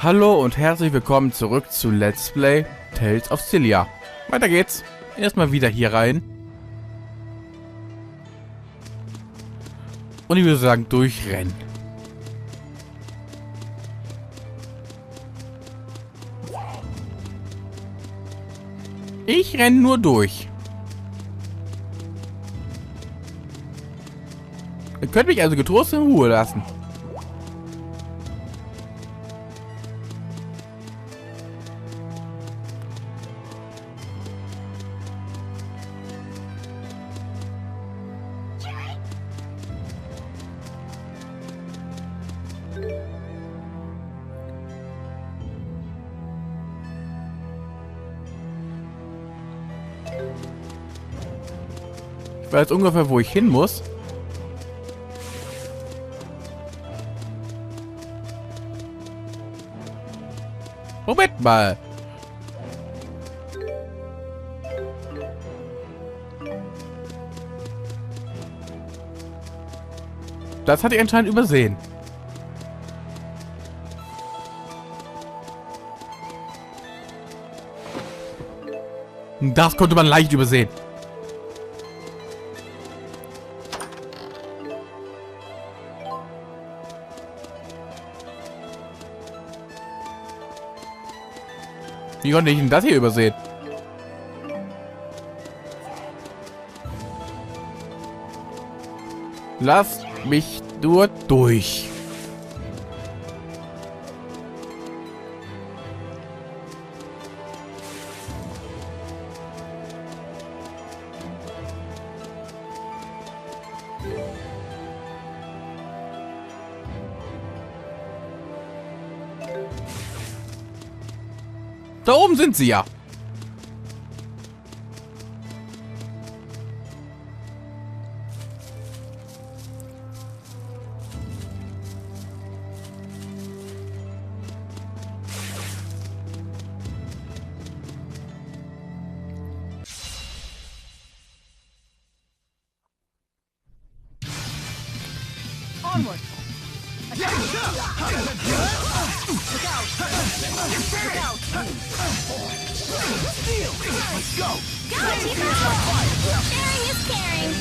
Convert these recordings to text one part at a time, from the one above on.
Hallo und herzlich willkommen zurück zu Let's Play Tales of Xillia. Weiter geht's. Erstmal wieder hier rein. Und ich würde sagen, durchrennen. Ich renne nur durch. Ihr könnt mich also getrost in Ruhe lassen. Ich weiß ungefähr, wo ich hin muss. Moment mal. Das hatte ich anscheinend übersehen. Das konnte man leicht übersehen. Wie konnte ich denn das hier übersehen? Lass mich nur durch. Da oben sind sie ja. Onward. Look out! Look out! Steal! Let's go! Go, people! Sharing is caring.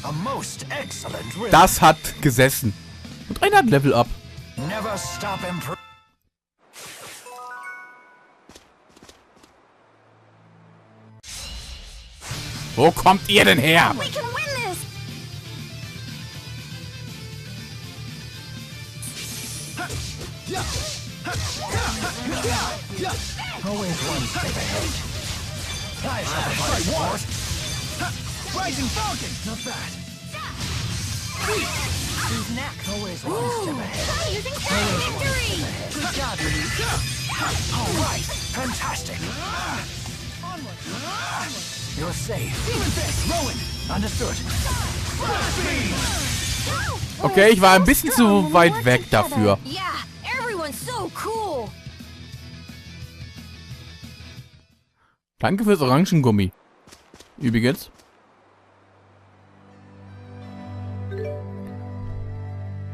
A most excellent rhythm. Das hat gesessen. Und einer hat Level Up. Never stop improving. Wo kommt ihr denn her? We can win this! Always one step ahead. I shall fight force. Rising Falcon! Not bad. Who's next? Always one step ahead. I'm using Fairy Victory! Good job, Elise. Alright, fantastic. You're safe. Demon Fist, Rowan. Understood. Okay, ich war ein bisschen zu weit weg dafür. Yeah, everyone's so cool. Danke fürs Orangengummi. Übrigens.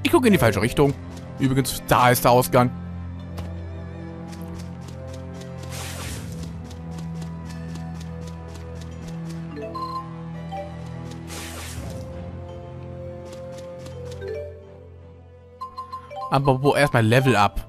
Ich gucke in die falsche Richtung. Übrigens, da ist der Ausgang. Aber wo erstmal Level Up.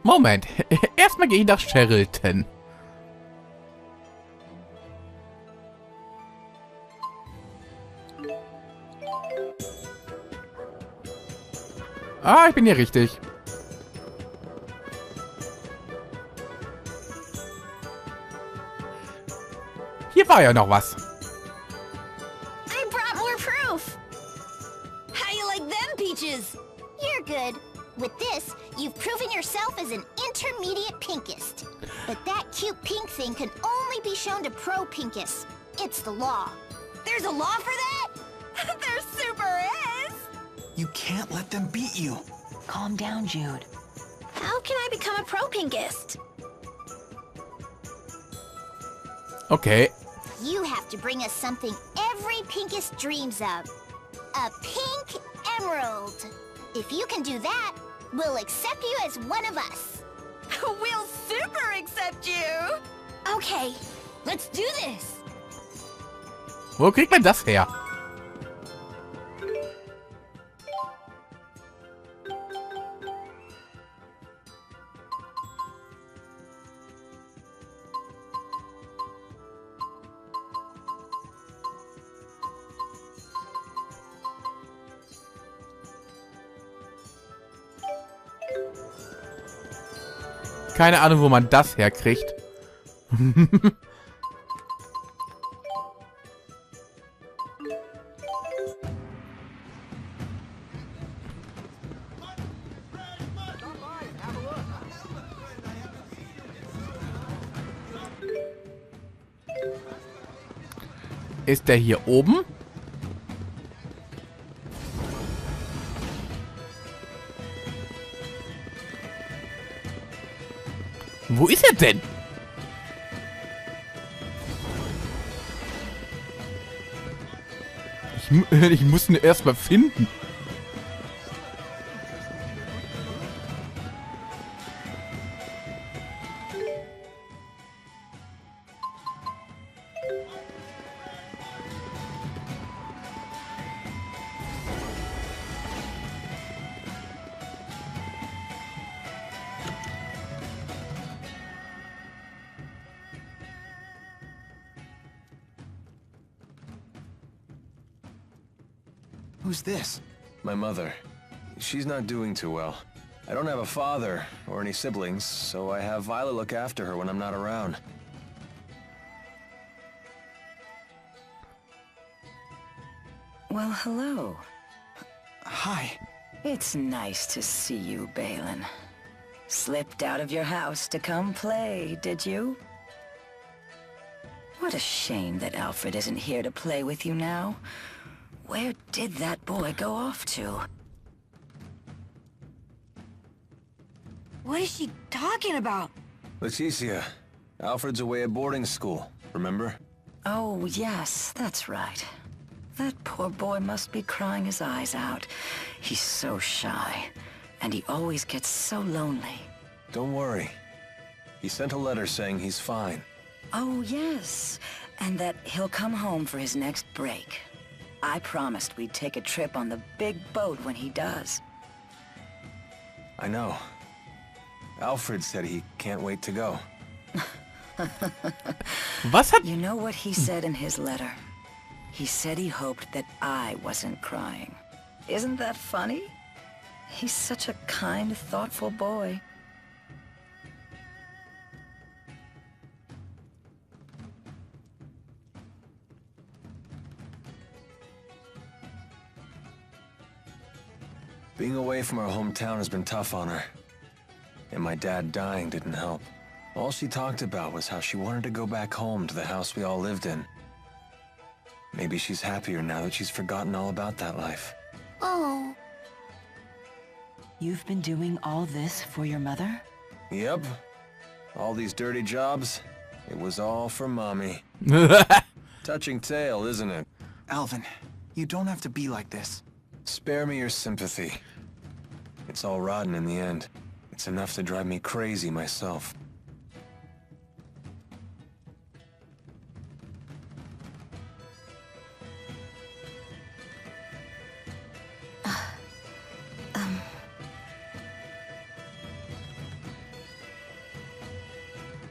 Moment. Erstmal gehe ich nach Sherrilton. Ah, ich bin hier richtig. Hier war ja noch was. I brought more proof. How you like them peaches? You're good. With this, you've proven yourself as an intermediate pinkist. But that cute pink thing can only be shown to pro pinkists. It's the law. There's a law for that? There super is. You can't let them beat you. Calm down, Jude. How can I become a pro pinkist? Okay. You have to bring us something every pinkist dreams of. A pink emerald. If you can do that, we'll accept you as one of us. We'll super accept you. Okay, let's do this. Wo kriegt man das her? Keine Ahnung, wo man das herkriegt. Ist der hier oben? Wo ist er denn? Ich muss ihn erst mal finden. Who's this? My mother. She's not doing too well. I don't have a father or any siblings, so I have Violet look after her when I'm not around. Well, hello. Hi. It's nice to see you, Balin. Slipped out of your house to come play, did you? What a shame that Alfred isn't here to play with you now. Where did that boy go off to? What is she talking about? Leticia, Alfred's away at boarding school, remember? Oh, yes, that's right. That poor boy must be crying his eyes out. He's so shy, and he always gets so lonely. Don't worry. He sent a letter saying he's fine. Oh, yes, and that he'll come home for his next break. I promised we'd take a trip on the big boat when he does. I know. Alfred said he can't wait to go. Was hat... You know what he said in his letter? He said he hoped that I wasn't crying. Isn't that funny? He's such a kind, thoughtful boy. Being away from our hometown has been tough on her. And my dad dying didn't help. All she talked about was how she wanted to go back home to the house we all lived in. Maybe she's happier now that she's forgotten all about that life. Oh. You've been doing all this for your mother? Yep. All these dirty jobs, it was all for Mommy. Touching tale, isn't it? Alvin, you don't have to be like this. Spare me your sympathy. It's all rotten in the end. It's enough to drive me crazy myself.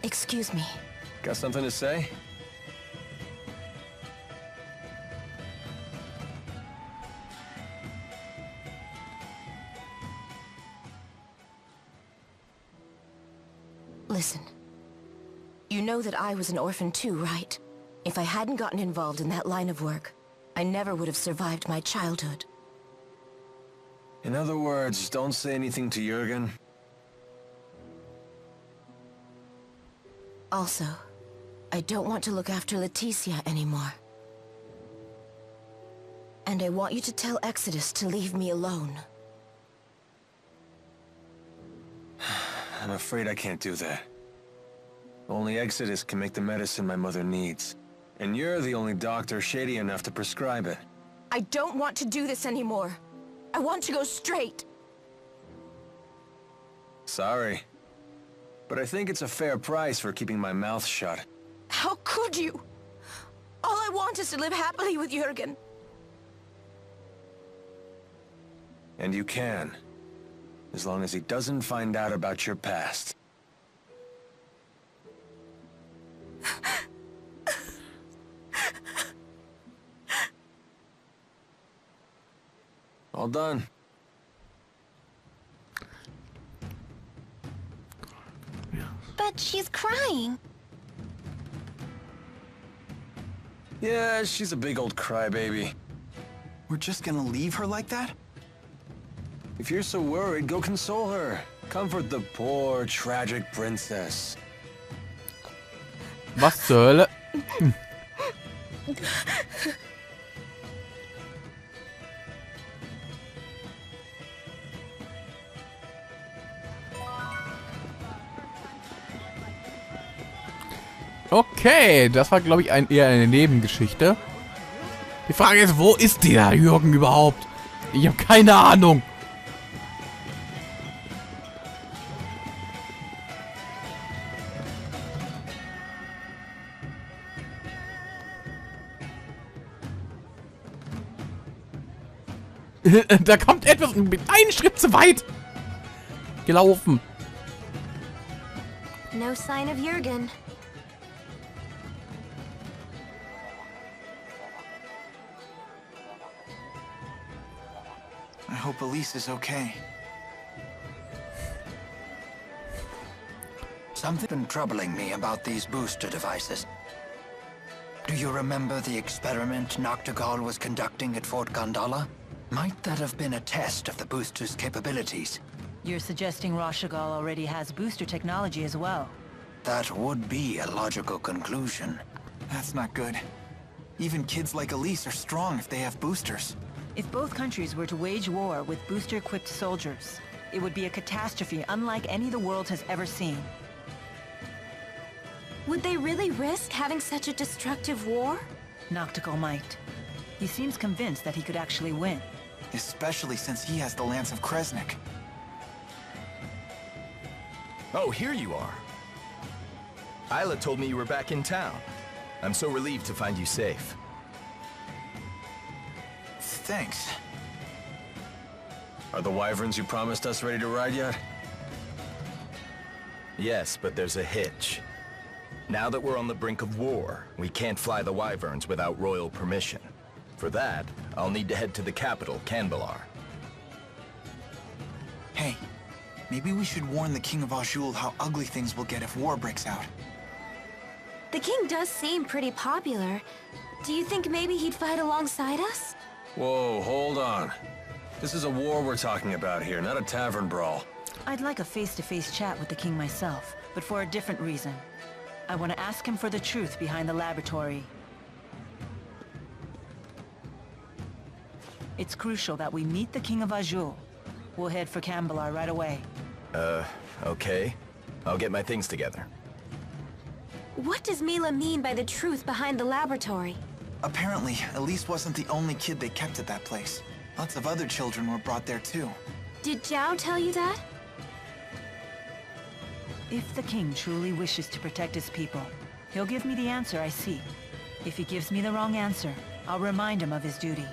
Excuse me. Got something to say? Listen. You know that I was an orphan too, right? If I hadn't gotten involved in that line of work, I never would have survived my childhood. In other words, don't say anything to Jürgen. Also, I don't want to look after Leticia anymore. And I want you to tell Exodus to leave me alone. I'm afraid I can't do that. Only Exodus can make the medicine my mother needs. And you're the only doctor shady enough to prescribe it. I don't want to do this anymore. I want to go straight. Sorry. But I think it's a fair price for keeping my mouth shut. How could you? All I want is to live happily with Jürgen. And you can. As long as he doesn't find out about your past. All done. But she's crying. Yeah, she's a big old crybaby. We're just gonna leave her like that? If you're so worried, go console her. Comfort the poor, tragic princess. Was zur Hölle? Okay, das war, glaube ich, eher eine Nebengeschichte. Die Frage ist, wo ist der Jürgen überhaupt? Ich habe keine Ahnung. Da kommt etwas mit einen Schritt zu weit gelaufen. No sign of Jürgen. I hope Elise is okay. Something's been troubling me about these booster devices. Do you remember the experiment Noctigal was conducting at Fort Gondala? Might that have been a test of the booster's capabilities? You're suggesting Rashagal already has booster technology as well. That would be a logical conclusion. That's not good. Even kids like Elise are strong if they have boosters. If both countries were to wage war with booster-equipped soldiers, it would be a catastrophe unlike any the world has ever seen. Would they really risk having such a destructive war? Noctigal might. He seems convinced that he could actually win. Especially since he has the Lance of Kresnik. Oh, here you are. Isla told me you were back in town. I'm so relieved to find you safe. Thanks. Are the wyverns you promised us ready to ride yet? Yes, but there's a hitch. Now that we're on the brink of war, we can't fly the wyverns without royal permission. For that, I'll need to head to the capital, Canbelar. Hey, maybe we should warn the King of auj-oule how ugly things will get if war breaks out. The king does seem pretty popular. Do you think maybe he'd fight alongside us? Whoa, hold on. This is a war we're talking about here, not a tavern brawl. I'd like a face-to-face chat with the king myself, but for a different reason. I want to ask him for the truth behind the laboratory. It's crucial that we meet the King of auj-oule. We'll head for Canbelar right away. Okay. I'll get my things together. What does Mila mean by the truth behind the laboratory? Apparently, Elise wasn't the only kid they kept at that place. Lots of other children were brought there too. Did Zhao tell you that? If the king truly wishes to protect his people, he'll give me the answer I seek. If he gives me the wrong answer, I'll remind him of his duty.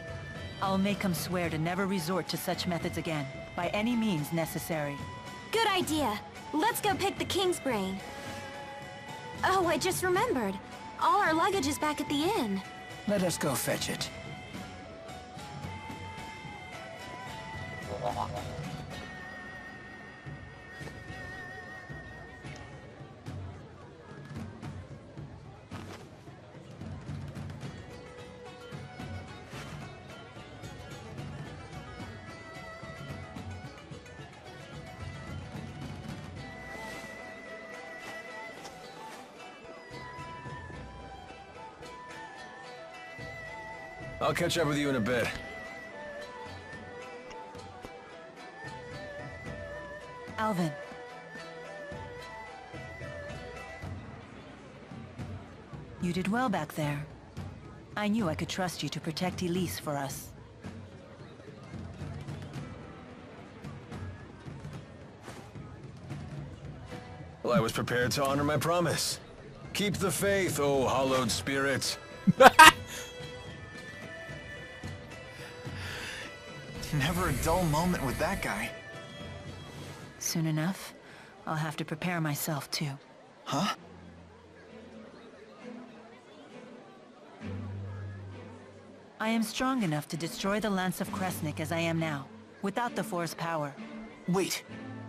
I'll make him swear to never resort to such methods again, by any means necessary. Good idea. Let's go pick the king's brain. Oh, I just remembered. All our luggage is back at the inn. Let us go fetch it. I'll catch up with you in a bit. Alvin. You did well back there. I knew I could trust you to protect Elise for us. Well, I was prepared to honor my promise. Keep the faith, oh hallowed spirits. Never a dull moment with that guy. Soon enough, I'll have to prepare myself too. Huh? I am strong enough to destroy the Lance of Kresnik as I am now, without the Four's power. Wait,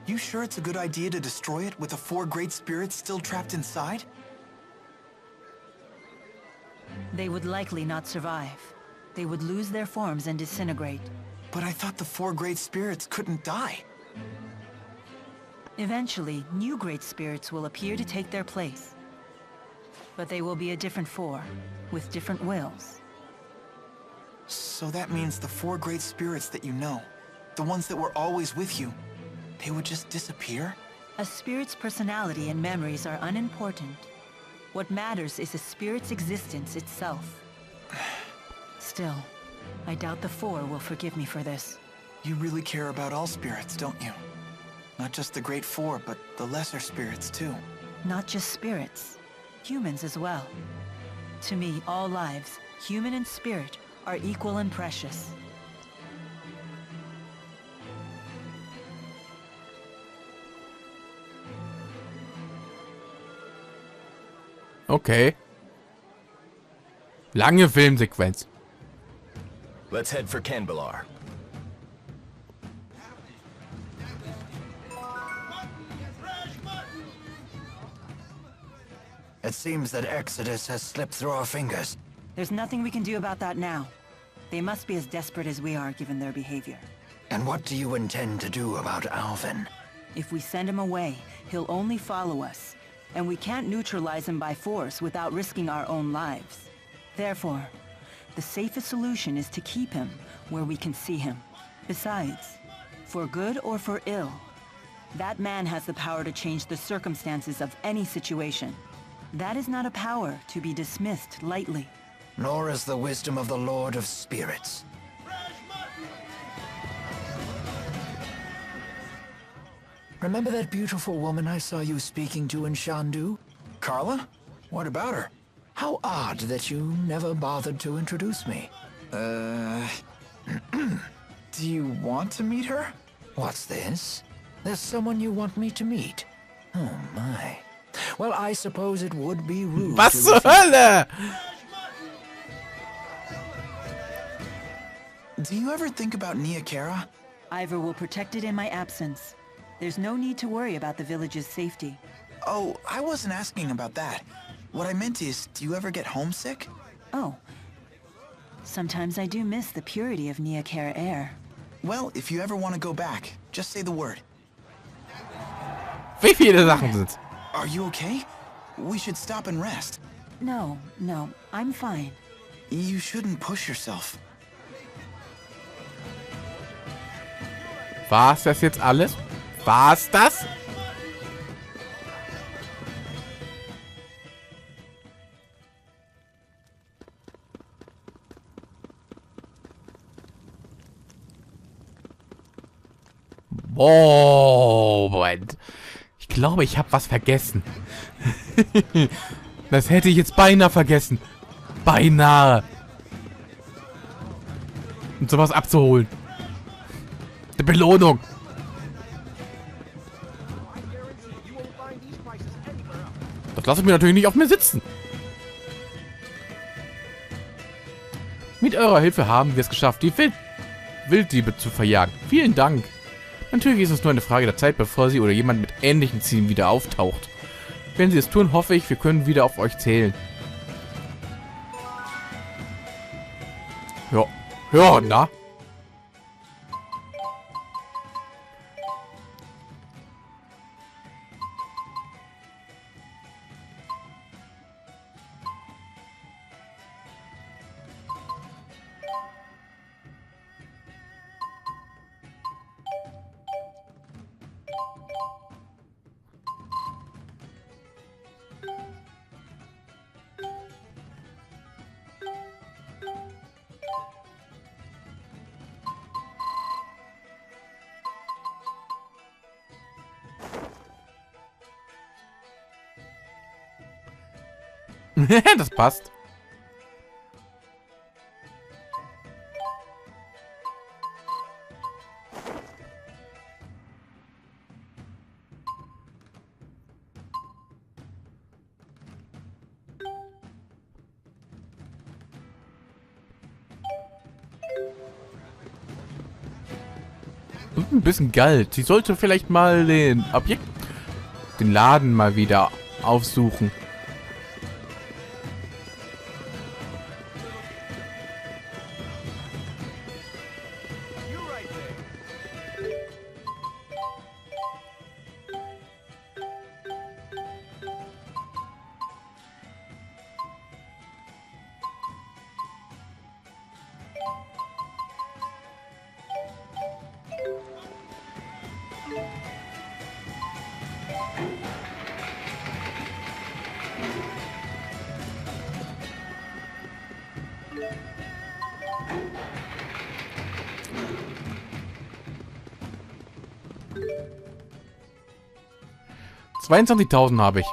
you sure it's a good idea to destroy it with the 4 great spirits still trapped inside? They would likely not survive. They would lose their forms and disintegrate. But I thought the 4 great spirits couldn't die. Eventually, new great spirits will appear to take their place. But they will be a different 4, with different wills. So that means the 4 great spirits that you know, the ones that were always with you, they would just disappear? A spirit's personality and memories are unimportant. What matters is a spirit's existence itself. Still, I doubt the 4 will forgive me for this. You really care about all spirits, don't you? Not just the great 4, but the lesser spirits too. Not just spirits, humans as well. To me, all lives, human and spirit, are equal and precious. Okay. Lange Filmsequenz. Let's head for Canbelar. It seems that Exodus has slipped through our fingers. There's nothing we can do about that now. They must be as desperate as we are, given their behavior. And what do you intend to do about Alvin? If we send him away, he'll only follow us. And we can't neutralize him by force without risking our own lives. Therefore, the safest solution is to keep him where we can see him. Besides, for good or for ill, that man has the power to change the circumstances of any situation. That is not a power to be dismissed lightly. Nor is the wisdom of the Lord of Spirits. Remember that beautiful woman I saw you speaking to in Shandu? Carla? What about her? How odd that you never bothered to introduce me. Do you want to meet her? What's this? There's someone you want me to meet. Oh my. Well, I suppose it would be rude Was to zur refuse. Hölle? Do you ever think about Niakara? Ivor will protect it in my absence. There's no need to worry about the village's safety. Oh, I wasn't asking about that. What I meant is, do you ever get homesick? Oh. Sometimes I do miss the purity of Niakara air. Well, if you ever want to go back, just say the word. Wie viele Sachen sind's? Are you okay? We should stop and rest. No, I'm fine. You shouldn't push yourself. War's das jetzt alles? War's das? Oh, Moment. Ich glaube, ich habe was vergessen. Das hätte ich jetzt beinahe vergessen. Beinahe. Und sowas abzuholen. Eine Belohnung. Das lasse ich mir natürlich nicht auf mir sitzen. Mit eurer Hilfe haben wir es geschafft, die Wilddiebe zu verjagen. Vielen Dank. Natürlich ist es nur eine Frage der Zeit, bevor sie oder jemand mit ähnlichen Zielen wieder auftaucht. Wenn sie es tun, hoffe ich, wir können wieder auf euch zählen. Ja. Ja, na? Das passt. Ein bisschen Geld. Sie sollte vielleicht mal den Laden mal wieder aufsuchen. $22.000 habe ich.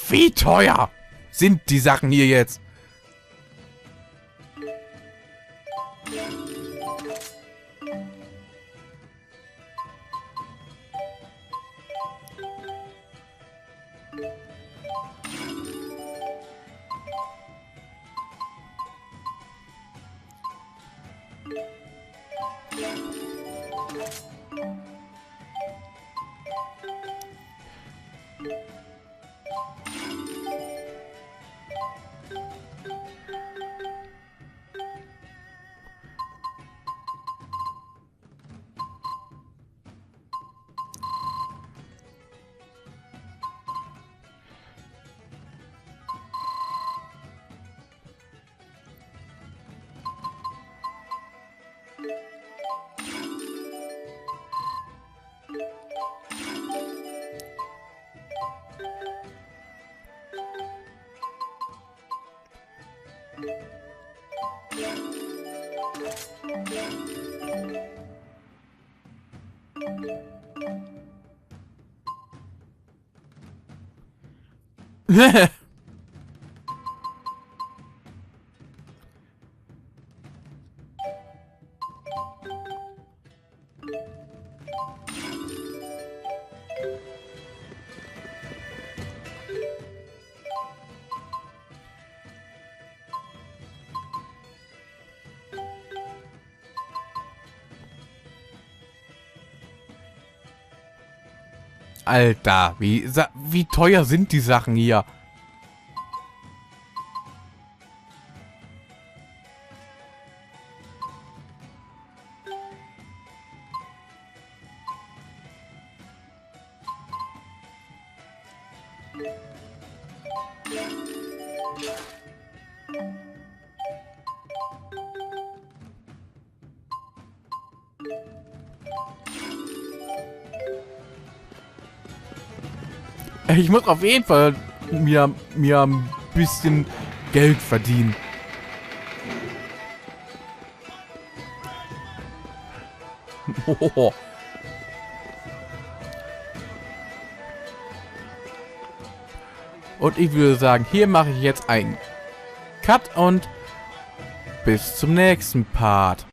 Wie teuer sind die Sachen hier jetzt? Alter, wie teuer sind die Sachen hier? Ich muss auf jeden Fall mir ein bisschen Geld verdienen. Oh. Und ich würde sagen, hier mache ich jetzt einen Cut und bis zum nächsten Part.